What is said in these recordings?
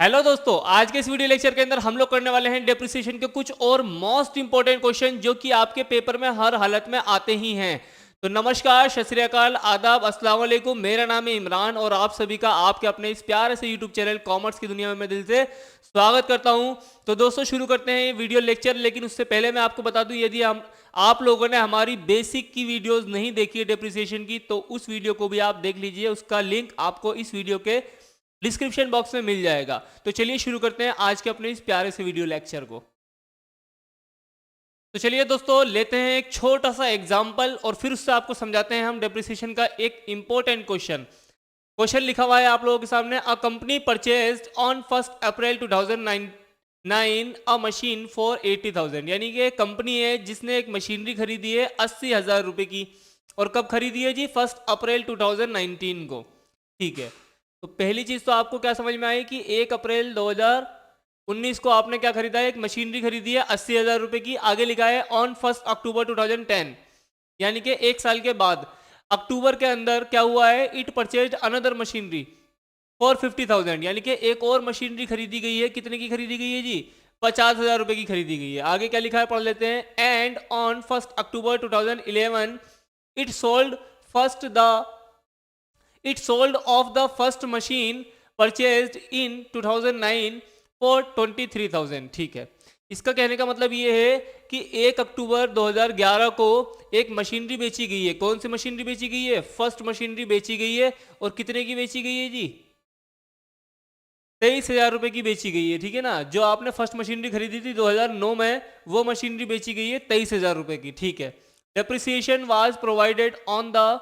Hello दोस्तों, आज के इस वीडियो लेक्चर के अंदर हम लोग करने वाले हैं डेप्रिसिएशन के कुछ और मोस्ट इंपोर्टेंट क्वेश्चन जो कि आपके पेपर में हर हालत में आते ही हैं। तो नमस्कार, सत श्री अकाल, आदाब, अस्सलाम वालेकुम। मेरा नाम है इमरान और आप सभी का आपके अपने इस प्यारे से यूट्यूब चैनल कॉमर्स की दुनिया में मैं दिल से स्वागत करता हूं। तो दोस्तों शुरू करते हैं ये वीडियो लेक्चर, लेकिन उससे पहले मैं आपको बता दूं, यदि आप लोगों ने हमारी बेसिक की वीडियोस नहीं देखी है डेप्रिसिएशन की, तो उस वीडियो को भी आप देख लीजिए। उसका लिंक आपको इस वीडियो के डिस्क्रिप्शन बॉक्स में मिल जाएगा। तो चलिए शुरू करते हैं आज के अपने इस प्यारे से वीडियो लेक्चर को। तो चलिए दोस्तों, लेते हैं एक छोटा सा एग्जांपल और फिर उससे आपको समझाते हैं हम डेप्रिसिएशन का एक इंपॉर्टेंट क्वेश्चन लिखा हुआ है आप लोगों के सामने। A company purchased on 1 April 2009 a machine for 80,000। यानी कि कंपनी है जिसने एक मशीनरी खरीदी है 80,000 रुपए की। और कब खरीदी है जी? 1 अप्रैल 2019 को। ठीक है, तो पहली चीज तो आपको क्या समझ में आई कि 1 अप्रैल 2019 को आपने क्या खरीदा है? एक मशीनरी खरीदी है 80,000 रुपए की। आगे लिखा है ऑन 1 अक्टूबर 2010, यानी कि एक साल के बाद अक्टूबर के अंदर क्या हुआ है? It purchased another machinery for 50,000, यानी कि एक और मशीनरी खरीदी गई है। कितने की खरीदी गई है जी? 50,000 रुपए की खरीदी गई है। आगे क्या लिखा है पढ़ लेते हैं। And on 1 October 2011 it sold first the It sold off the first machine purchased in 2009 for 23,000। ठीक है, इसका कहने का मतलब ये है कि 1 अक्टूबर 2011 को एक मशीनरी बेची गई है। कौन सी मशीनरी बेची गई है? फर्स्ट मशीनरी बेची गई है। और कितने की बेची गई है जी? 23,000 रुपए की बेची गई है। ठीक है ना, जो आपने फर्स्ट मशीनरी खरीदी थी 2009 में, वो मशीनरी बेची गई है 23,000 रुपए की। ठीक है, depreciation was provided on the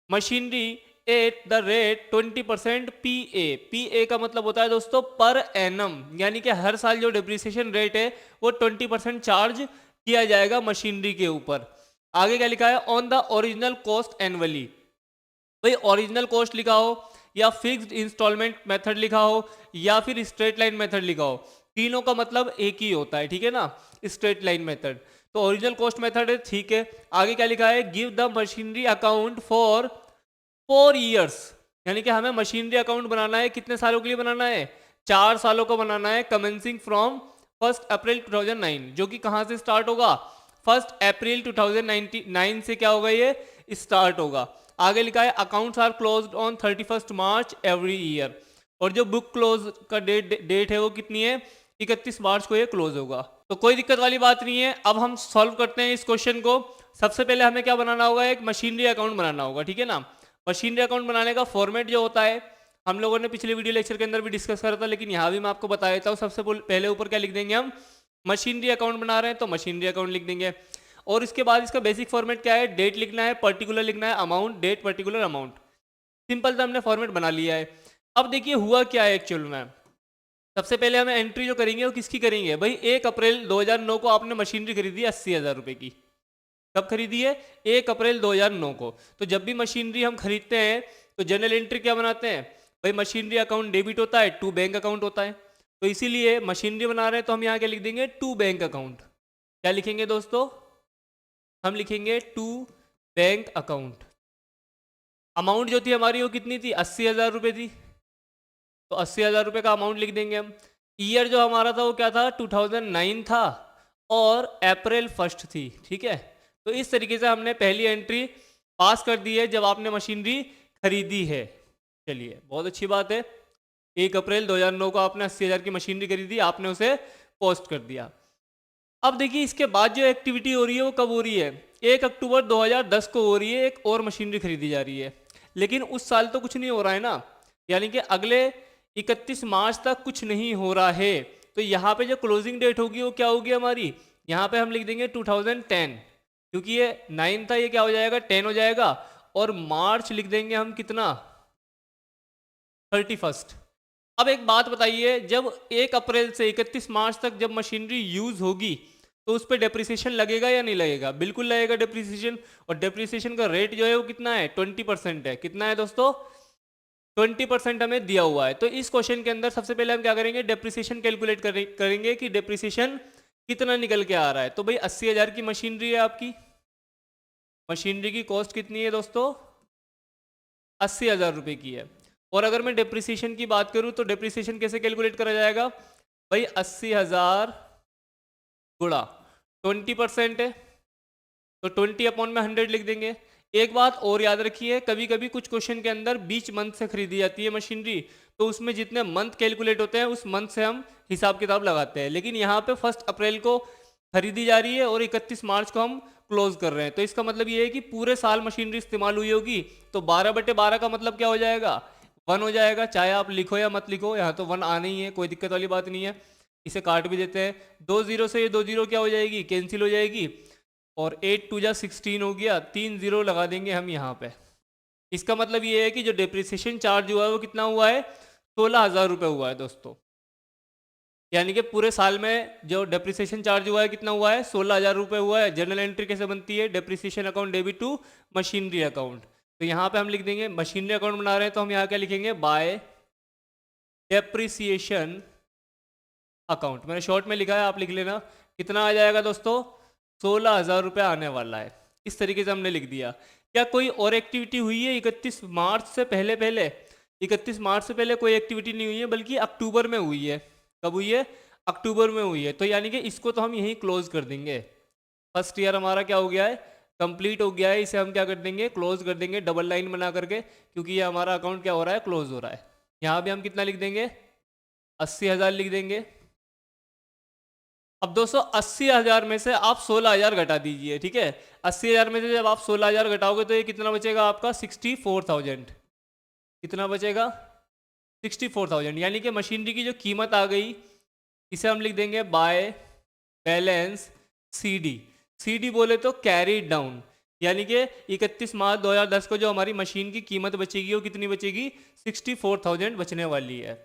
machinery at the rate 20% P A का मतलब होता है दोस्तों पर एनम, यानी कि हर साल जो डिप्रिसिएशन रेट है वो 20% चार्ज किया जाएगा मशीनरी के ऊपर। आगे क्या लिखा है? On the original cost annually. भाई ओरिजिनल कॉस्ट लिखा हो या फिक्स्ड इंस्टॉलमेंट मेथड लिखा हो या फिर स्ट्रेट लाइन मेथड लिखा हो, तीनों का मतलब एक ही होता है। ठीक है ना, स्ट्रेट लाइन मेथड। तो ओरिजिनल कॉस्ट मेथड है। ठीक है, आगे क्या लिखा है? Give the machinery account for 4 years, यानी कि हमें मशीनरी अकाउंट बनाना है। कितने सालों के लिए बनाना है? 4 सालों का बनाना है। कमेंसिंग फ्रॉम 1 अप्रैल 2009, जो कि कहां से स्टार्ट होगा? 1 अप्रैल 2009 से क्या होगा? ये स्टार्ट होगा। आगे लिखा है accounts are closed on 31 March every year. और जो बुक क्लोज का डेट है वो कितनी है? 31 मार्च को ये क्लोज होगा। तो कोई दिक्कत वाली बात नहीं है। अब हम सॉल्व करते हैं इस क्वेश्चन को। सबसे पहले हमें क्या बनाना होगा? एक मशीनरी अकाउंट बनाना होगा। ठीक है ना, मशीनरी अकाउंट बनाने का फॉर्मेट जो होता है हम लोगों ने पिछले वीडियो लेक्चर के अंदर भी डिस्कस करा था, लेकिन यहाँ भी मैं आपको बता देता हूँ। सबसे पहले ऊपर क्या लिख देंगे? हम मशीनरी अकाउंट बना रहे हैं तो मशीनरी अकाउंट लिख देंगे। और इसके बाद इसका बेसिक फॉर्मेट क्या है? डेट लिखना है, पर्टिकुलर लिखना है, amount, date, particular, amount. Simple सा हमने फॉर्मेट बना लिया है। अब देखिए हुआ क्या है एक्चुअल में। सबसे पहले हमें एंट्री जो करेंगे वो किसकी करेंगे? भाई 1 अप्रैल 2009 को आपने मशीनरी खरीदी 80,000 रुपए की। कब खरीदी है? 1 अप्रैल 2009 को। तो जब भी मशीनरी हम खरीदते हैं तो जनरल एंट्री क्या बनाते हैं? भाई मशीनरी अकाउंट डेबिट होता है, टू बैंक अकाउंट होता है। तो इसीलिए मशीनरी बना रहे हैं तो हम यहाँ क्या लिख देंगे? To bank account. क्या लिखेंगे दोस्तों? हम लिखेंगे टू बैंक अकाउंट। अमाउंट जो थी हमारी वो कितनी थी? 80,000 रुपये थी। तो 80,000 रुपये का अमाउंट लिख देंगे हम। ईयर जो हमारा था वो क्या था? 2009 था और अप्रैल 1 थी। ठीक है, तो इस तरीके से हमने पहली एंट्री पास कर दी है जब आपने मशीनरी खरीदी है। चलिए, बहुत अच्छी बात है। 1 अप्रैल 2009 को आपने 80,000 की मशीनरी खरीदी, आपने उसे पोस्ट कर दिया। अब देखिए इसके बाद जो एक्टिविटी हो रही है वो कब हो रही है? 1 अक्टूबर 2010 को हो रही है। एक और मशीनरी खरीदी जा रही है, लेकिन उस साल तो कुछ नहीं हो रहा है ना, यानी कि अगले 31 मार्च तक कुछ नहीं हो रहा है। तो यहाँ पे जो क्लोजिंग डेट होगी वो क्या होगी हमारी? यहाँ पे हम लिख देंगे 2010, क्योंकि ये 9 था, ये क्या हो जाएगा? 10 हो जाएगा। और मार्च लिख देंगे हम कितना? 31। अब एक बात बताइए, जब 1 अप्रैल से 31 मार्च तक जब मशीनरी यूज होगी तो उस पर डेप्रिसिएशन लगेगा या नहीं लगेगा? बिल्कुल लगेगा डेप्रिसिएशन। और डेप्रिसिएशन का रेट जो है वो कितना है? 20% है। कितना है दोस्तों? 20% हमें दिया हुआ है। तो इस क्वेश्चन के अंदर सबसे पहले हम क्या करेंगे? डेप्रिसिएशन कैलकुलेट करेंगे कि डेप्रिसिएशन कितना निकल के आ रहा है। तो भाई 80,000 की मशीनरी है आपकी। मशीनरी की कॉस्ट कितनी है दोस्तों? 80,000 रुपये की है। और अगर मैं डेप्रिसिएशन की बात करूं तो डेप्रिसिएशन कैसे कैलकुलेट करा जाएगा भाई, 80,000 गुणा 20% है, तो 20 में 100 लिख देंगे। एक बात और याद रखिए, कभी कभी कुछ क्वेश्चन के अंदर बीच मंथ से खरीदी जाती है मशीनरी, तो उसमें जितने मंथ कैलकुलेट होते हैं उस मंथ से हम हिसाब किताब लगाते हैं, लेकिन यहाँ पे 1 अप्रैल को खरीदी जा रही है और 31 मार्च को हम क्लोज कर रहे हैं, तो इसका मतलब ये है कि पूरे साल मशीनरी इस्तेमाल हुई होगी, तो 12/12 का मतलब क्या हो जाएगा, 1 हो जाएगा। चाहे आप लिखो या मत लिखो, यहाँ तो 1 आना ही है, कोई दिक्कत वाली बात नहीं है। इसे काट भी देते हैं, 2 0 से ये 2 0 क्या हो जाएगी, कैंसिल हो जाएगी, और 8 2 जा 16 हो गया, 3 0 लगा देंगे हम यहाँ पे। इसका मतलब ये है कि जो डेप्रिसिएशन चार्ज हुआ है वो कितना हुआ है, 16,000 रुपये हुआ है दोस्तों। यानी कि पूरे साल में जो डेप्रिसिएशन चार्ज हुआ है कितना हुआ है, 16,000 रुपये हुआ है। जर्नल एंट्री कैसे बनती है, depreciation account debit to machinery account, तो यहाँ पे हम लिख देंगे मशीनरी अकाउंट बना रहे हैं, तो हम यहाँ क्या लिखेंगे, बाय डेप्रिसिएशन अकाउंट। मैंने शॉर्ट में लिखा है, आप लिख लेना। कितना आ जाएगा दोस्तों, 16,000 रुपये आने वाला है। इस तरीके से हमने लिख दिया। क्या कोई और एक्टिविटी हुई है 31 मार्च से पहले? 31 मार्च से पहले कोई एक्टिविटी नहीं हुई है, बल्कि अक्टूबर में हुई है। कब हुई है, अक्टूबर में हुई है, तो यानी कि इसको तो हम यहीं क्लोज कर देंगे। फर्स्ट ईयर हमारा क्या हो गया है, कंप्लीट हो गया है, इसे हम क्या कर देंगे, क्लोज कर देंगे, डबल लाइन बना करके, क्योंकि ये हमारा अकाउंट क्या हो रहा है, क्लोज हो रहा है। यहाँ भी हम कितना लिख देंगे, 80,000 लिख देंगे। अब दोस्तों 80,000 में से आप 16,000 घटा दीजिए, ठीक है। 80,000 में से जब आप 16,000 घटाओगे तो ये कितना बचेगा आपका, 64,000। कितना बचेगा, 64,000। यानी कि मशीनरी की जो कीमत आ गई, इसे हम लिख देंगे बाय बैलेंस CD। CD बोले तो कैरी डाउन, यानी कि 31 मार्च 2010 को जो हमारी मशीन की कीमत बचेगी वो कितनी बचेगी, 64,000 बचने वाली है।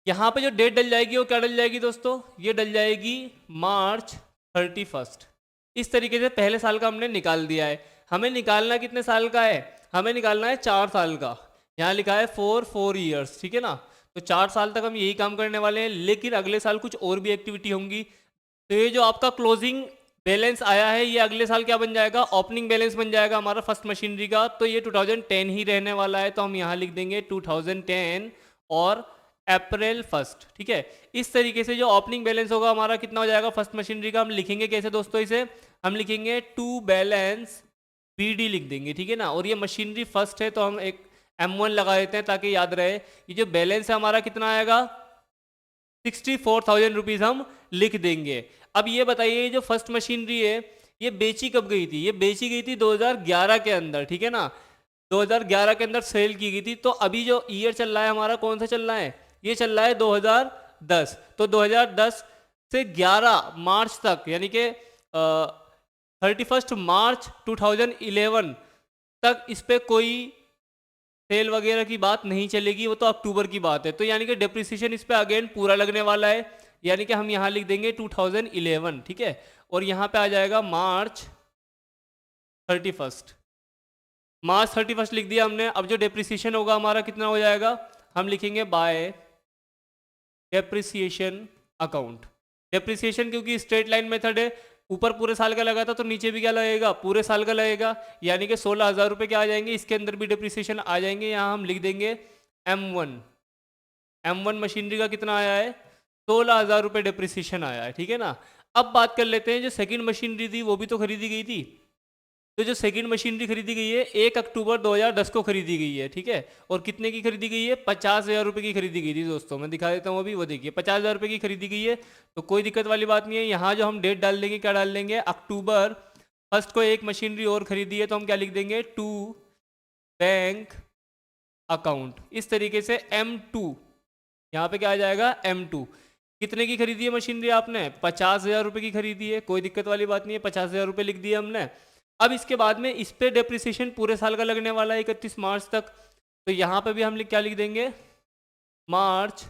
यहाँ पे जो डेट डल जाएगी वो क्या डल जाएगी दोस्तों, ये डल जाएगी मार्च 31। इस तरीके से पहले साल का हमने निकाल दिया है। हमें निकालना कितने साल का है, हमें निकालना है 4 साल का। यहाँ लिखा है 4 ईयर्स, ठीक है ना। तो 4 साल तक हम यही काम करने वाले हैं, लेकिन अगले साल कुछ और भी एक्टिविटी होंगी। तो ये जो आपका क्लोजिंग बैलेंस आया है, ये अगले साल क्या बन जाएगा, ओपनिंग बैलेंस बन जाएगा हमारा फर्स्ट मशीनरी का। तो ये 2010 ही रहने वाला है, तो हम यहाँ लिख देंगे 2010 और अप्रैल 1, ठीक है। इस तरीके से जो ओपनिंग बैलेंस होगा हमारा कितना हो जाएगा फर्स्ट मशीनरी का, हम लिखेंगे कैसे दोस्तों, इसे हम लिखेंगे टू बैलेंस BD लिख देंगे, ठीक है ना। और ये मशीनरी फर्स्ट है, तो हम एक M1 लगा देते हैं ताकि याद रहे। ये जो बैलेंस है हमारा कितना आएगा, 64,000 रुपीज़ हम लिख देंगे। अब ये बताइए, ये जो फर्स्ट मशीनरी है ये बेची कब गई थी, ये बेची गई थी 2011 के अंदर, ठीक है ना। 2011 के अंदर सेल की गई थी। तो अभी जो ईयर चल रहा है हमारा, कौन सा चल रहा है, ये चल रहा है 2010। तो 2010 से 11 मार्च तक, यानी कि 31 मार्च 2011 तक इस पे कोई सेल वगैरह की बात नहीं चलेगी, वो तो अक्टूबर की बात है। तो यानी कि डेप्रिसिएशन इस पे अगेन पूरा लगने वाला है, यानी कि हम यहाँ लिख देंगे 2011, ठीक है। और यहाँ पे आ जाएगा मार्च 31, मार्च 31 लिख दिया हमने। अब जो डेप्रिसिएशन होगा हमारा कितना हो जाएगा, हम लिखेंगे बाय डेप्रिसिएशन अकाउंट। डेप्रिसिएशन क्योंकि स्ट्रेट लाइन मेथड है, ऊपर पूरे साल का लगा था तो नीचे भी क्या लगेगा, पूरे साल का लगेगा। यानी कि 16,000 रुपये क्या आ जाएंगे, इसके अंदर भी डेप्रिसिएशन आ जाएंगे। यहाँ हम लिख देंगे M1 मशीनरी का कितना आया है, 16,000 रुपये डेप्रिसिएशन आया है, ठीक है ना। अब बात कर लेते हैं जो सेकंड मशीनरी थी वो भी तो खरीदी गई थी। तो जो सेकंड मशीनरी खरीदी गई है 1 अक्टूबर 2010 को खरीदी गई है, ठीक है। और कितने की खरीदी गई है, 50,000 रुपये की खरीदी गई थी दोस्तों। मैं दिखा देता हूँ अभी, वो देखिए 50,000 रुपये की खरीदी गई है। तो कोई दिक्कत वाली बात नहीं है। यहाँ जो हम डेट डाल देंगे, क्या डाल देंगे, अक्टूबर 1 को एक मशीनरी और खरीदी है, तो हम क्या लिख देंगे, टू बैंक अकाउंट। इस तरीके से M2, यहाँ पे क्या आ जाएगा, M2। कितने की खरीदी है मशीनरी आपने, 50,000 रुपये की खरीदी है, कोई दिक्कत वाली बात नहीं है, 50,000 रुपये लिख दिए हमने। अब इसके बाद में इस पे डेप्रिसिएशन पूरे साल का लगने वाला है 31 मार्च तक। तो यहाँ पे भी हम क्या लिख देंगे, मार्च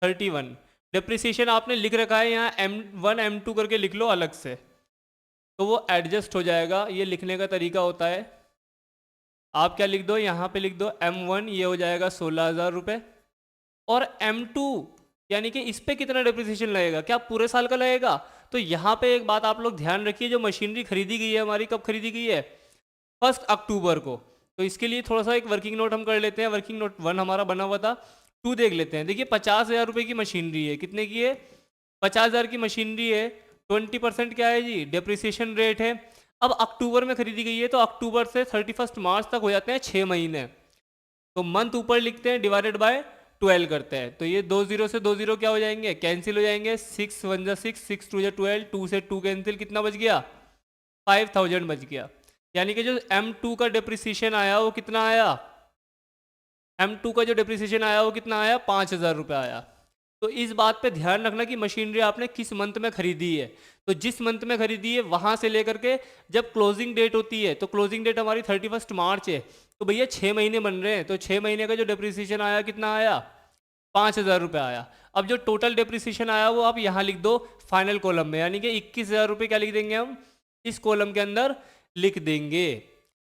31। डेप्रिसिएशन आपने लिख रखा है यहाँ M1 M2 करके लिख लो अलग से, तो वो एडजस्ट हो जाएगा। ये लिखने का तरीका होता है। आप क्या लिख दो, यहाँ पे लिख दो M1, ये हो जाएगा 16,000 रुपये। और M2 यानी कि इस पे कितना डेप्रिसिएशन लगेगा, क्या पूरे साल का लगेगा। तो यहाँ पे एक बात आप लोग ध्यान रखिए, जो मशीनरी खरीदी गई है हमारी, कब खरीदी गई है, 1 अक्टूबर को। तो इसके लिए थोड़ा सा एक वर्किंग नोट हम कर लेते हैं। वर्किंग नोट 1 हमारा बना हुआ था, 2 देख लेते हैं। देखिए 50,000 रुपये की मशीनरी है, कितने की है? 50,000 की मशीनरी है। 20% क्या है जी? डेप्रिसिएशन रेट है। अब अक्टूबर में खरीदी गई है, तो अक्टूबर से 31 मार्च तक हो जाते हैं 6 महीने। तो मंथ ऊपर लिखते हैं, डिवाइडेड बाय 12 करते हैं। तो ये 2 जीरो से 2 जीरो क्या हो जाएंगे? कैंसिल हो जाएंगे। 6 1 जा 6, 6 2 जा 12, 2 से 2 कैंसिल, कितना बच गया? 5000 बच गया। यानी कि जो M2 का डिप्रिसिएशन आया वो कितना आया? M2 का जो डिप्रिसिएशन आया वो कितना आया? 5000 रुपये आया। तो इस बात पे ध्यान रखना कि मशीनरी आपने किस मंथ में खरीदी है। तो जिस मंथ में खरीदी है वहां से लेकर के जब क्लोजिंग डेट होती है, तो क्लोजिंग डेट हमारी 31 मार्च है, तो भैया 6 महीने बन रहे हैं। तो 6 महीने का जो डिप्रिसिएशन आया कितना आया? 5000 रुपये आया। अब जो टोटल डिप्रिसिएशन आया वो आप यहाँ लिख दो फाइनल कॉलम में, यानी कि 21,000 रुपये क्या लिख देंगे हम? इस कॉलम के अंदर लिख देंगे।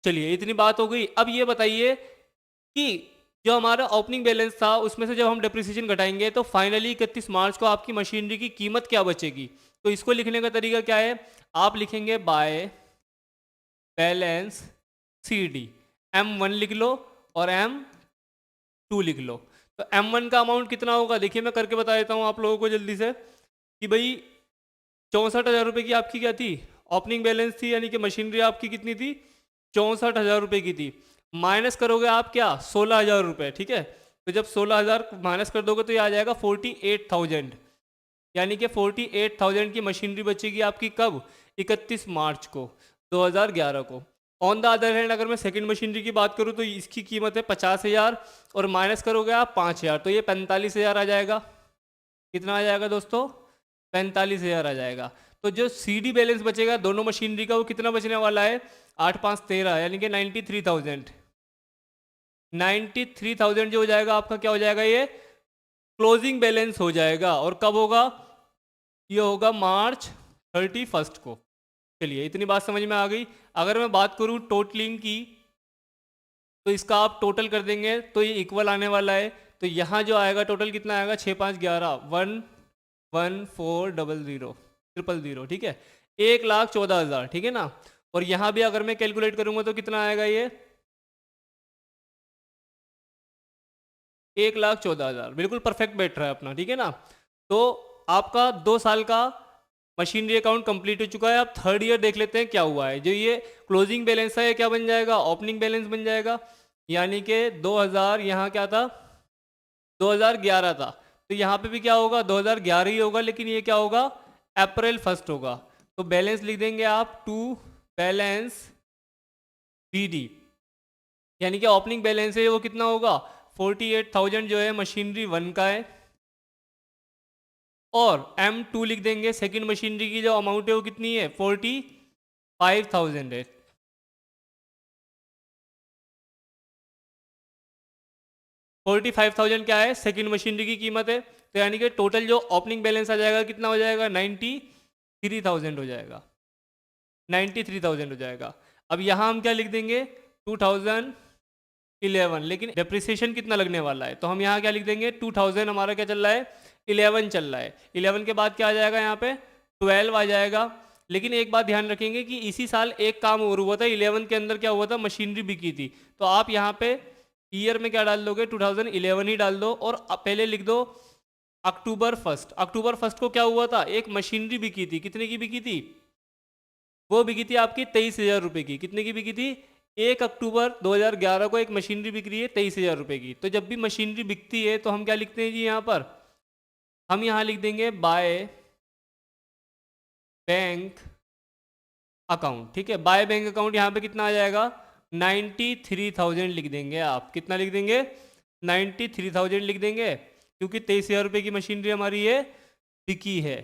चलिए इतनी बात हो गई। अब ये बताइए कि जो हमारा ओपनिंग बैलेंस था उसमें से जब हम डिप्रिसिएशन घटाएंगे तो फाइनली 31 मार्च को आपकी मशीनरी की कीमत क्या बचेगी? तो इसको लिखने का तरीका क्या है? आप लिखेंगे बाय बैलेंस CD, M1 लिख लो और M2 लिख लो। तो M1 का अमाउंट कितना होगा? देखिए मैं करके बता देता हूँ आप लोगों को जल्दी से कि भाई 64,000 रुपये की आपकी क्या थी? ओपनिंग बैलेंस थी, यानी कि मशीनरी आपकी कितनी थी? 64,000 रुपये की थी। माइनस करोगे आप क्या? 16,000 रुपये, ठीक है। तो जब 16,000 माइनस कर दोगे तो ये आ जाएगा 48,000, यानी कि 48,000 की मशीनरी बचेगी आपकी कब? 31 मार्च को 2011 को। ऑन द अदर हैंड अगर मैं सेकंड मशीनरी की बात करूँ तो इसकी कीमत है 50,000 और माइनस करोगे आप 5,000, तो ये 45,000 आ जाएगा। कितना आ जाएगा दोस्तों? 45,000 आ जाएगा। तो जो CD बैलेंस बचेगा दोनों मशीनरी का वो कितना बचने वाला है? 8 5 13, यानी कि 93,000। 93,000 जो हो जाएगा आपका क्या हो जाएगा? ये क्लोजिंग बैलेंस हो जाएगा। और कब होगा? ये होगा मार्च 31 को। चलिए इतनी बात समझ में आ गई। अगर मैं बात करूं टोटलिंग की, तो इसका आप टोटल कर देंगे तो ये इक्वल आने वाला है। तो यहाँ जो आएगा टोटल कितना आएगा? 6 5 11, 1,1,4,0,0,0,0, ठीक है। 1,14,000, ठीक है ना। और यहाँ भी अगर मैं कैलकुलेट करूंगा तो कितना आएगा? ये 1,14,000, बिल्कुल परफेक्ट बैठ रहा है अपना, ठीक है ना। तो आपका 2 साल का मशीनरी अकाउंट कंप्लीट हो चुका है। अब थर्ड ईयर देख लेते हैं क्या हुआ है। जो ये क्लोजिंग बैलेंस है ये क्या बन जाएगा? ओपनिंग बैलेंस बन जाएगा, यानी कि 2000, यहाँ क्या था? 2011 था। तो यहाँ पे भी क्या होगा? 2011 ही होगा, लेकिन ये क्या होगा? अप्रैल 1 होगा। तो बैलेंस लिख देंगे आप टू बैलेंस BD, यानी कि ओपनिंग बैलेंस है वो कितना होगा? 48,000 जो है मशीनरी 1 का है। और M2 लिख देंगे, सेकंड मशीनरी की जो अमाउंट है वो कितनी है? 45,000 है। 45,000 क्या है? सेकंड मशीनरी की कीमत है। तो यानी कि टोटल जो ओपनिंग बैलेंस आ जाएगा कितना हो जाएगा? 93,000 हो जाएगा। 93,000 हो जाएगा। अब यहाँ हम क्या लिख देंगे? 2011, लेकिन डेप्रिसिएशन कितना लगने वाला है? तो हम यहाँ क्या लिख देंगे? 2000 हमारा क्या चल रहा है? 11 चल रहा है। 11 के बाद क्या आ जाएगा? यहाँ पे 12 आ जाएगा। लेकिन एक बात ध्यान रखेंगे कि इसी साल एक काम और हुआ था। 11 के अंदर क्या हुआ था? मशीनरी बिकी थी। तो आप यहाँ पे ईयर में क्या डाल दोगे? 2011 ही डाल दो। और पहले लिख दो अक्टूबर 1। अक्टूबर 1 को क्या हुआ था? एक मशीनरी बिकी थी। कितने की बिकी थी? वो बिकी थी आपकी 23,000 रुपये की। कितने की बिकी थी? 1 अक्टूबर 2011 को एक मशीनरी बिक रही है 23,000 रुपये की। तो जब भी मशीनरी बिकती है तो हम क्या लिखते हैं जी? यहाँ पर हम यहाँ लिख देंगे बाय बैंक अकाउंट, ठीक है। बाय बैंक अकाउंट यहाँ पे कितना आ जाएगा? 93,000 लिख देंगे आप। कितना लिख देंगे? 93,000 लिख देंगे, क्योंकि 23,000 रुपये की मशीनरी हमारी ये बिकी है।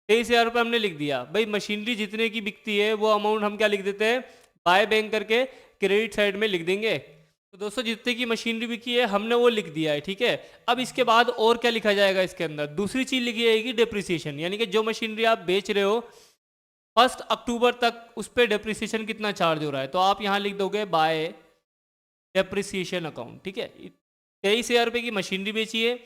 23,000 रुपये हमने लिख दिया। भाई मशीनरी जितने की बिकती है वो अमाउंट हम क्या लिख देते हैं? बाय बैंक करके क्रेडिट साइड में लिख देंगे। तो दोस्तों जितने की मशीनरी बिकी है हमने वो लिख दिया है, ठीक है। अब इसके बाद और क्या लिखा जाएगा इसके अंदर? दूसरी चीज लिखी जाएगी डेप्रिसिएशन, यानी कि जो मशीनरी आप बेच रहे हो 1 अक्टूबर तक उस पर डेप्रिसिएशन कितना चार्ज हो रहा है। तो आप यहाँ लिख दोगे बाय डेप्रिसिएशन अकाउंट, ठीक है। 23,000 रुपये की मशीनरी बेची है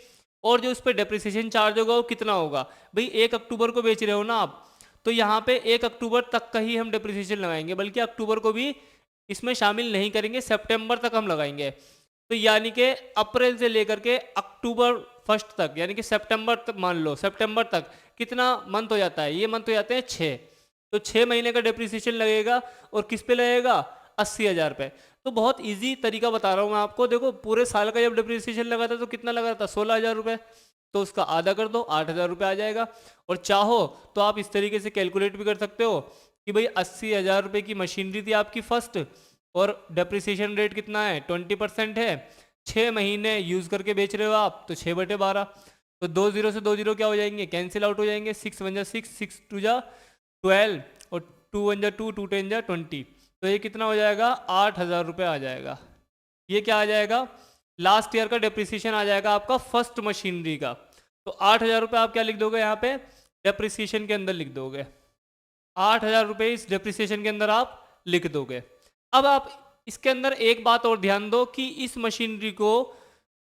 और जो उस पर डेप्रिसिएशन चार्ज होगा वो कितना होगा? भाई 1 अक्टूबर को बेच रहे हो ना आप, तो यहाँ पे 1 अक्टूबर तक का ही हम डेप्रिसिएशन लगाएंगे, बल्कि अक्टूबर को भी इसमें शामिल नहीं करेंगे, सितंबर तक हम लगाएंगे। तो यानी कि अप्रैल से लेकर के अक्टूबर फर्स्ट तक, यानी कि सितंबर तक, मान लो सितंबर तक कितना मंथ हो जाता है, ये मंथ हो जाते हैं 6। तो 6 महीने का डिप्रिसिएशन लगेगा और किस पे लगेगा, 80,000 पे। तो बहुत इजी तरीका बता रहा हूँ मैं आपको। देखो पूरे साल का जब डिप्रिसिएशन लगा था तो कितना लगा था, 16,000 रुपये। तो उसका आधा कर दो, 8,000 रुपये आ जाएगा। और चाहो तो आप इस तरीके से कैलकुलेट भी कर सकते हो कि भाई 80,000 रुपये की मशीनरी थी आपकी फर्स्ट, और डिप्रिसिएशन रेट कितना है, 20% है। 6 महीने यूज़ करके बेच रहे हो आप, तो 6/12। तो 2 जीरो से 2 जीरो क्या हो जाएंगे, कैंसिल आउट हो जाएंगे। 6 1 जा 6, 6 2 जा 12, और 2 1 जा 2, 2 10 जा 20। तो ये कितना हो जाएगा, 8,000 रुपये आ जाएगा। ये क्या आ जाएगा, लास्ट ईयर का डिप्रिसिएशन आ जाएगा आपका फर्स्ट मशीनरी का। तो 8,000 रुपये आप क्या लिख दोगे यहाँ पे, डिप्रिसिएशन के अंदर लिख दोगे। 8,000 रुपये इस डिप्रिसिएशन के अंदर आप लिख दोगे। अब आप इसके अंदर एक बात और ध्यान दो कि इस मशीनरी को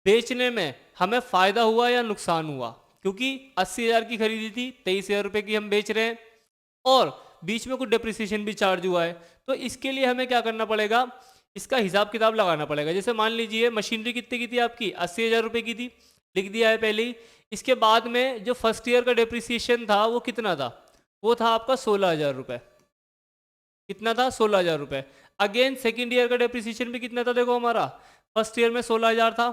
बेचने में हमें फ़ायदा हुआ या नुकसान हुआ, क्योंकि 80,000 की खरीदी थी, 23,000 रुपये की हम बेच रहे हैं, और बीच में कुछ डिप्रिसिएशन भी चार्ज हुआ है। तो इसके लिए हमें क्या करना पड़ेगा, इसका हिसाब किताब लगाना पड़ेगा। जैसे मान लीजिए मशीनरी कितने की थी आपकी, 80,000 रुपये की थी, लिख दिया है पहले ही। इसके बाद में जो फर्स्ट ईयर का डिप्रिसिएशन था वो कितना था, वो था आपका 16,000 रुपये। कितना था, 16,000 रुपये। अगेन सेकेंड ईयर का डिप्रिसिएशन भी कितना था, देखो हमारा फर्स्ट ईयर में 16,000 था,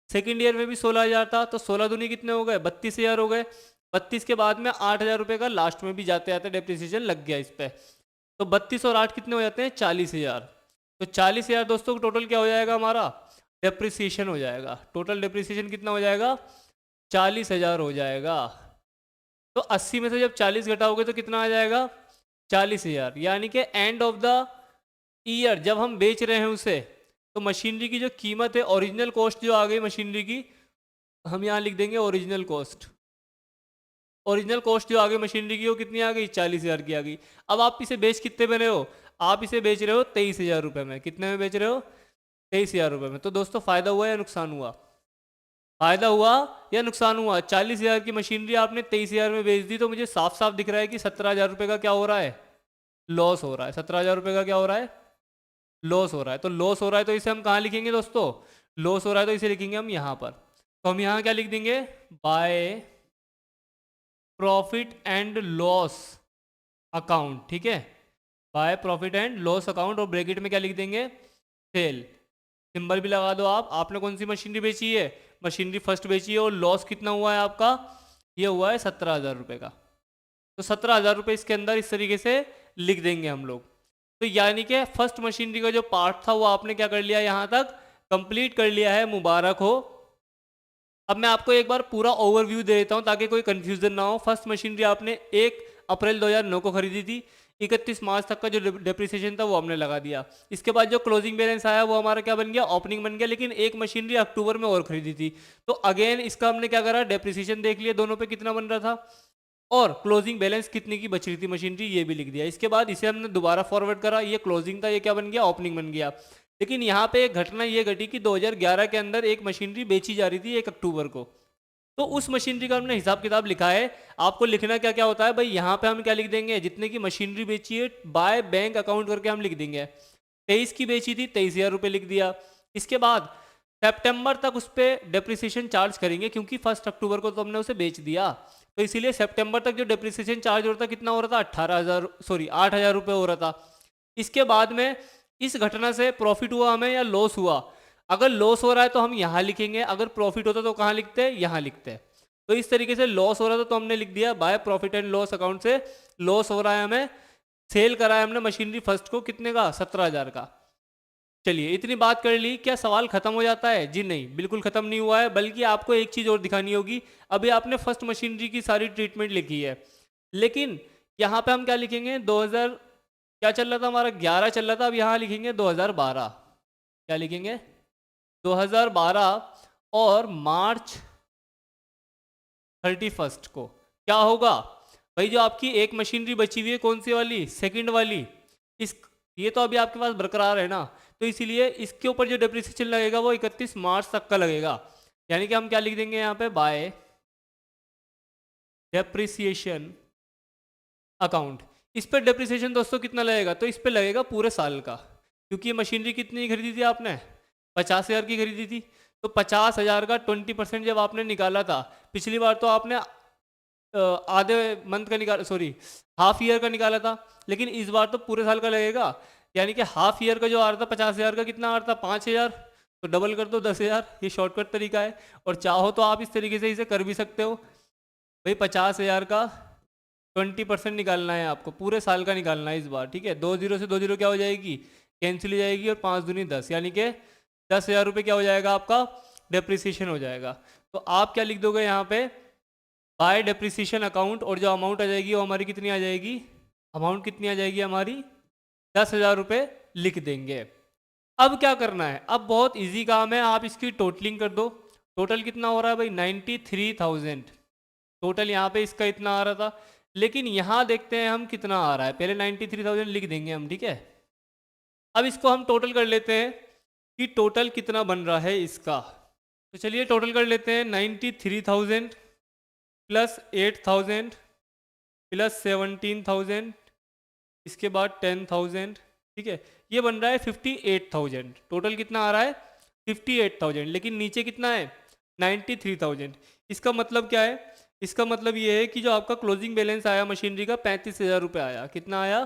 सेकेंड ईयर में भी 16,000 था। तो 16 दूनी कितने हो गए, 32,000 हो गए। 32 के बाद में 8,000 रुपये का लास्ट में भी जाते आते डिप्रिसिएशन लग गया इस पर। तो 32 और 8 कितने हो जाते हैं, 40,000। तो 40,000 दोस्तों टोटल क्या हो जाएगा हमारा, डिप्रिसिएशन हो जाएगा। टोटल डिप्रिसिएशन कितना हो जाएगा, 40,000 हो जाएगा। तो 80 में से जब 40 घटाओगे तो कितना आ जाएगा, 40,000। यानी कि एंड ऑफ द ईयर जब हम बेच रहे हैं उसे, तो मशीनरी की जो कीमत है, ओरिजिनल कॉस्ट जो आ गई मशीनरी की, हम यहाँ लिख देंगे ओरिजिनल कॉस्ट। ओरिजिनल कॉस्ट जो आ गई मशीनरी की वो कितनी आ गई, 40,000 की आ गई। अब आप इसे बेच कितने में रहे हो, आप इसे बेच रहे हो 23,000 रुपये में। कितने में बेच रहे हो, 23,000 रुपये में। तो दोस्तों फ़ायदा हुआ या नुकसान हुआ, फ़ायदा हुआ या नुकसान हुआ। 40,000 की मशीनरी आपने 23,000 में बेच दी, तो मुझे साफ साफ दिख रहा है कि 17,000 रुपये का क्या हो रहा है, लॉस हो रहा है। 17,000 रुपये का क्या हो रहा है, लॉस हो रहा है। तो लॉस हो रहा है तो इसे हम कहाँ लिखेंगे दोस्तों, लॉस हो रहा है तो इसे लिखेंगे हम यहाँ पर। तो हम यहाँ क्या लिख देंगे, by profit and loss account. ठीक है, by profit and loss account, और ब्रैकेट में क्या लिख देंगे, सेल। सिंबल भी लगा दो आप। आपने कौन सी मशीनरी बेची है, मशीनरी फर्स्ट बेची है, और लॉस कितना हुआ है आपका, ये हुआ है 17,000 रुपये का। तो 17,000 रुपये इसके अंदर इस तरीके से लिख देंगे हम लोग। तो यानी कि फर्स्ट मशीनरी का जो पार्ट था वो आपने क्या कर लिया, यहाँ तक कंप्लीट कर लिया है, मुबारक हो। अब मैं आपको एक बार पूरा ओवरव्यू दे देता हूँ ताकि कोई कंफ्यूजन ना हो। फर्स्ट मशीनरी आपने 1 अप्रैल 2009 को खरीदी थी, 31 मार्च तक का जो डिप्रिसिएशन था वो हमने लगा दिया। इसके बाद जो क्लोजिंग बैलेंस आया वो हमारा क्या बन गया, ओपनिंग बन गया। लेकिन एक मशीनरी अक्टूबर में और खरीदी थी, तो अगेन इसका हमने क्या करा, डिप्रिसिएशन देख लिया दोनों पे कितना बन रहा था, और क्लोजिंग बैलेंस कितने की बच रही थी मशीनरी, ये भी लिख दिया। इसके बाद इसे हमने दोबारा फॉरवर्ड करा, ये क्लोजिंग था, ये क्या बन गया, ओपनिंग बन गया। लेकिन यहाँ पे एक घटना ये घटी कि 2011 के अंदर एक मशीनरी बेची जा रही थी 1 अक्टूबर को। तो उस मशीनरी का हमने हिसाब किताब लिखा है। आपको लिखना क्या क्या होता है भाई, यहाँ पे हम क्या लिख देंगे, जितने की मशीनरी बेची है बाय बैंक अकाउंट करके हम लिख देंगे। 23 की बेची थी, 23,000 रुपये लिख दिया। इसके बाद सितंबर तक उस पर डिप्रिसिएशन चार्ज करेंगे, क्योंकि 1 अक्टूबर को तो हमने उसे बेच दिया, तो इसीलिए सितंबर तक जो डिप्रिसिएशन चार्ज हो रहा था कितना हो रहा था, 8,000 रुपये हो रहा था। इसके बाद में इस घटना से प्रॉफिट हुआ हमें या लॉस हुआ, अगर लॉस हो रहा है तो हम यहाँ लिखेंगे, अगर प्रॉफिट होता तो कहाँ लिखते हैं, यहाँ लिखते हैं। तो इस तरीके से लॉस हो रहा था तो हमने लिख दिया by profit and loss account से लॉस हो रहा है हमें, सेल करा है हमने मशीनरी फर्स्ट को कितने का, 17,000 का। चलिए इतनी बात कर ली, क्या सवाल खत्म हो जाता है, जी नहीं, बिल्कुल खत्म नहीं हुआ है, बल्कि आपको एक चीज़ और दिखानी होगी। अभी आपने फर्स्ट मशीनरी की सारी ट्रीटमेंट लिखी है, लेकिन यहाँ पे हम क्या लिखेंगे, 2000 क्या चल रहा था हमारा, 11 चल रहा था, अब यहाँ लिखेंगे 2012। क्या लिखेंगे, 2012, और मार्च 31 को क्या होगा भाई, जो आपकी एक मशीनरी बची हुई है कौन सी वाली, सेकंड वाली, इस ये तो अभी आपके पास बरकरार है ना, तो इसीलिए इसके ऊपर जो डिप्रिसिएशन लगेगा वो 31 मार्च तक का लगेगा। यानी कि हम क्या लिख देंगे यहाँ पे, बाय डेप्रिसिएशन अकाउंट। इस पर डिप्रिसिएशन दोस्तों कितना लगेगा, तो इस पर लगेगा पूरे साल का। क्योंकि ये मशीनरी कितनी खरीदी थी आपने, 50,000 की खरीदी थी। तो 50,000 का 20% जब आपने निकाला था, पिछली बार तो आपने आधे मंथ का निकाला, सॉरी हाफ ईयर का निकाला था, लेकिन इस बार तो पूरे साल का लगेगा। यानी कि हाफ ईयर का जो आ रहा था 50,000 का, कितना आ रहा था 5,000, तो डबल कर दो 10,000। ये शॉर्टकट तरीका है, और चाहो तो आप इस तरीके से इसे कर भी सकते हो। भाई 50,000 का 20% निकालना है आपको, पूरे साल का निकालना है इस बार, ठीक है। 2 जीरो से 2 जीरो क्या हो जाएगी, कैंसिल हो जाएगी, और 5 दूनी 10, यानी कि 10,000 रुपये क्या हो जाएगा आपका, डेप्रिसिएशन हो जाएगा। तो आप क्या लिख दोगे यहाँ पे, बाय डेप्रिसिएशन अकाउंट, और जो अमाउंट आ जाएगी वो हमारी कितनी आ जाएगी, अमाउंट कितनी आ जाएगी हमारी, 10,000 रुपये लिख देंगे। अब क्या करना है, अब बहुत इजी काम है, आप इसकी टोटलिंग कर दो। टोटल कितना हो रहा है भाई, 93,000। टोटल यहाँ पे इसका इतना आ रहा था, लेकिन यहाँ देखते हैं हम कितना आ रहा है। पहले 93,000 लिख देंगे हम, ठीक है। अब इसको हम टोटल कर लेते हैं कि टोटल कितना बन रहा है इसका। तो चलिए टोटल कर लेते हैं, 93,000 प्लस 8,000 प्लस 17,000, इसके बाद 10,000, ठीक है। ये बन रहा है 58,000। टोटल कितना आ रहा है, 58,000, लेकिन नीचे कितना है, 93,000। इसका मतलब क्या है, इसका मतलब ये है कि जो आपका क्लोजिंग बैलेंस आया मशीनरी का 35,000 रुपये आया। कितना आया,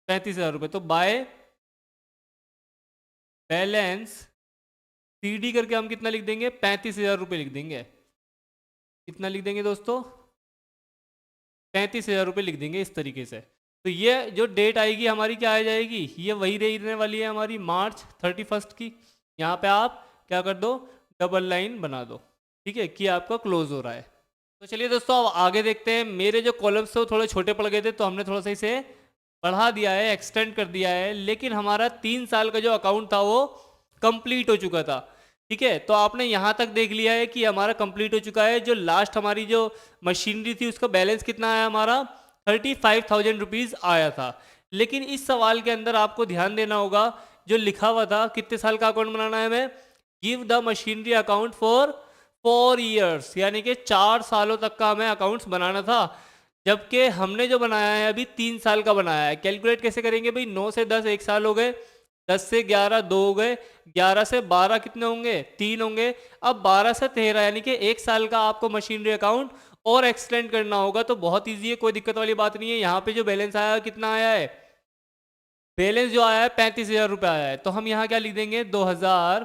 35,000 रुपये। तो बाय बैलेंस सीडी करके हम कितना लिख देंगे, 35,000 रुपये लिख देंगे। कितना लिख देंगे दोस्तों, 35,000 रुपये लिख देंगे इस तरीके से। तो ये जो डेट आएगी हमारी क्या आ जाएगी, ये वही रहने वाली है हमारी मार्च 31 की। यहाँ पे आप क्या कर दो, डबल लाइन बना दो, ठीक है, कि आपका क्लोज हो रहा है। तो चलिए दोस्तों अब आगे देखते हैं। मेरे जो कॉलम्स थे वो थोड़े छोटे पड़ गए थे, तो हमने थोड़ा सा इसे बढ़ा दिया है, एक्सटेंड कर दिया है। लेकिन हमारा 3 साल का जो अकाउंट था वो कंप्लीट हो चुका था, ठीक है। तो आपने यहाँ तक देख लिया है कि हमारा कंप्लीट हो चुका है। जो लास्ट हमारी जो मशीनरी थी उसका बैलेंस कितना आया हमारा, 35,000 रुपीज़ आया था। लेकिन इस सवाल के अंदर आपको ध्यान देना होगा, जो लिखा हुआ था कितने साल का अकाउंट बनाना है हमें, give the machinery account for 4 years, यानी कि 4 सालों तक का हमें अकाउंट्स बनाना था। जबकि हमने जो बनाया है अभी 3 साल का बनाया है। कैलकुलेट कैसे करेंगे भाई, 9 से 10 1 साल हो गए, 10 से 11 2 हो गए, 11 से 12 कितने होंगे, 3 होंगे। अब 12 से 13 यानी कि 1 साल का आपको मशीनरी अकाउंट और एक्सटेंड करना होगा। तो बहुत ईजी है, कोई दिक्कत वाली बात नहीं है। यहाँ पे जो बैलेंस आया कितना आया है, बैलेंस जो आया है 35,000 रुपये आया है। तो हम यहाँ क्या लिख देंगे, 2000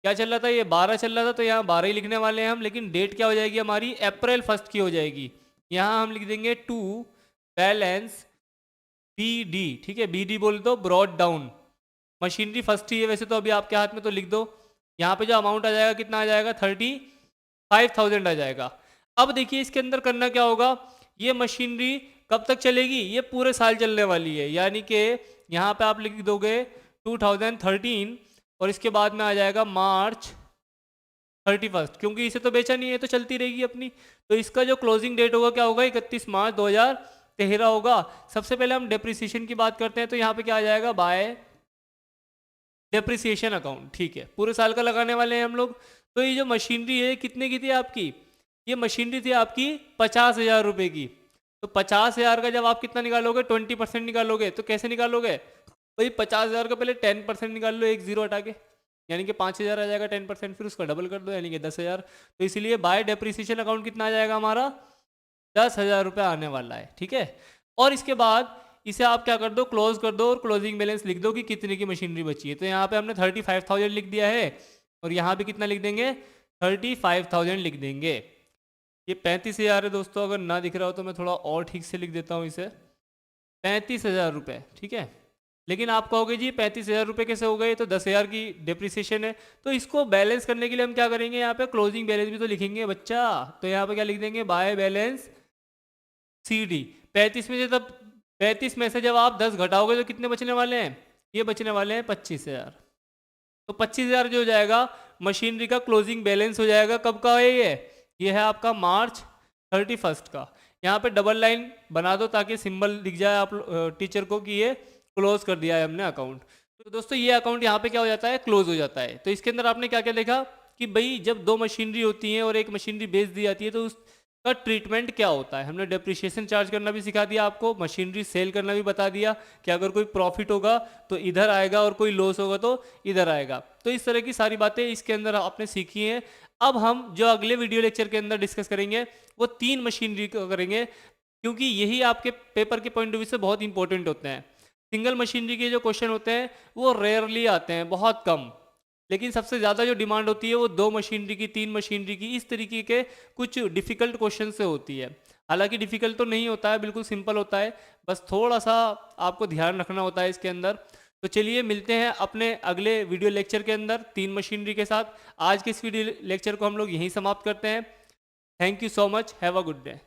क्या चल रहा था, ये 12 चल रहा था, तो यहाँ 12 ही लिखने वाले हैं हम। लेकिन डेट क्या हो जाएगी हमारी, अप्रैल 1 की हो जाएगी। यहाँ हम लिख देंगे टू बैलेंस BD, ठीक है, BD बोल दो, ब्रॉड डाउन। मशीनरी फर्स्ट ही है वैसे तो अभी आपके हाथ में, तो लिख दो। यहाँ पे जो अमाउंट आ जाएगा कितना आ जाएगा, 35,000 आ जाएगा। अब देखिए इसके अंदर करना क्या होगा, ये मशीनरी कब तक चलेगी, ये पूरे साल चलने वाली है। यानी कि यहाँ पे आप लिख दोगे 2013, और इसके बाद में आ जाएगा मार्च 31, क्योंकि इसे तो बेचा नहीं है तो चलती रहेगी अपनी। तो इसका जो क्लोजिंग डेट होगा क्या होगा, 31 मार्च 2013 होगा। सबसे पहले हम डेप्रिसिएशन की बात करते हैं, तो यहाँ पे क्या आ जाएगा, बाय डेप्रिसिएशन अकाउंट, ठीक है, पूरे साल का लगाने वाले हैं हम लोग। तो ये जो मशीनरी है कितने की थी आपकी, ये मशीनरी थी आपकी 50,000 रुपये की। तो 50,000 का जब आप कितना निकालोगे, 20% निकालोगे। तो कैसे निकालोगे भाई, 50,000 का पहले 10% निकाल लो, एक जीरो हटा के, यानी कि 5,000 आ जाएगा 10%, फिर उसका डबल कर दो यानी कि 10,000। तो इसलिए बाय डेप्रिसिएशन अकाउंट कितना आ जाएगा हमारा, 10,000 रुपये आने वाला है, ठीक है। और इसके बाद इसे आप क्या कर दो, क्लोज कर दो, और क्लोजिंग बैलेंस लिख दो कि कितने की मशीनरी बची है। तो यहाँ पे हमने 35,000 लिख दिया है, और यहाँ पे कितना लिख देंगे, 35,000 लिख देंगे। ये 35,000 है दोस्तों, अगर ना दिख रहा हो तो मैं थोड़ा और ठीक से लिख देता हूँ इसे, 35,000 रुपये, ठीक है। लेकिन आप कहोगे जी 35,000 रुपये कैसे हो गए, तो 10,000 की डेप्रिसिएशन है। तो इसको बैलेंस करने के लिए हम क्या करेंगे, यहाँ पे क्लोजिंग बैलेंस भी तो लिखेंगे बच्चा। तो यहाँ पे क्या लिख देंगे, बाय बैलेंस CD। 35 में से तब 35 में से जब आप 10 घटाओगे तो कितने बचने वाले हैं, ये बचने वाले हैं 25,000। तो 25,000 जो हो जाएगा मशीनरी का क्लोजिंग बैलेंस हो जाएगा। कब का है ये है आपका मार्च 31 का। यहाँ पे डबल लाइन बना दो ताकि सिंबल दिख जाए आप टीचर को कि ये क्लोज कर दिया है हमने अकाउंट। तो दोस्तों ये अकाउंट यहाँ पे क्या हो जाता है, क्लोज हो जाता है। तो इसके अंदर आपने क्या क्या देखा कि भाई जब 2 मशीनरी होती हैं और एक मशीनरी बेच दी जाती है, तो उस का ट्रीटमेंट क्या होता है। हमने डेप्रिसिएशन चार्ज करना भी सिखा दिया आपको, मशीनरी सेल करना भी बता दिया कि अगर कोई प्रॉफिट होगा तो इधर आएगा और कोई लॉस होगा तो इधर आएगा। तो इस तरह की सारी बातें इसके अंदर आपने सीखी हैं। अब हम जो अगले वीडियो लेक्चर के अंदर डिस्कस करेंगे वो 3 मशीनरी को करेंगे, क्योंकि यही आपके पेपर के पॉइंट ऑफ व्यू से बहुत इंपॉर्टेंट होते हैं। सिंगल मशीनरी के जो क्वेश्चन होते हैं वो रेयरली आते हैं, बहुत कम, लेकिन सबसे ज़्यादा जो डिमांड होती है वो 2 मशीनरी की, 3 मशीनरी की, इस तरीके के कुछ डिफ़िकल्ट क्वेश्चन से होती है। हालांकि डिफ़िकल्ट तो नहीं होता है, बिल्कुल सिंपल होता है, बस थोड़ा सा आपको ध्यान रखना होता है इसके अंदर। तो चलिए मिलते हैं अपने अगले वीडियो लेक्चर के अंदर 3 मशीनरी के साथ। आज के इस वीडियो लेक्चर को हम लोग यहीं समाप्त करते हैं। Thank you so much, have a good day.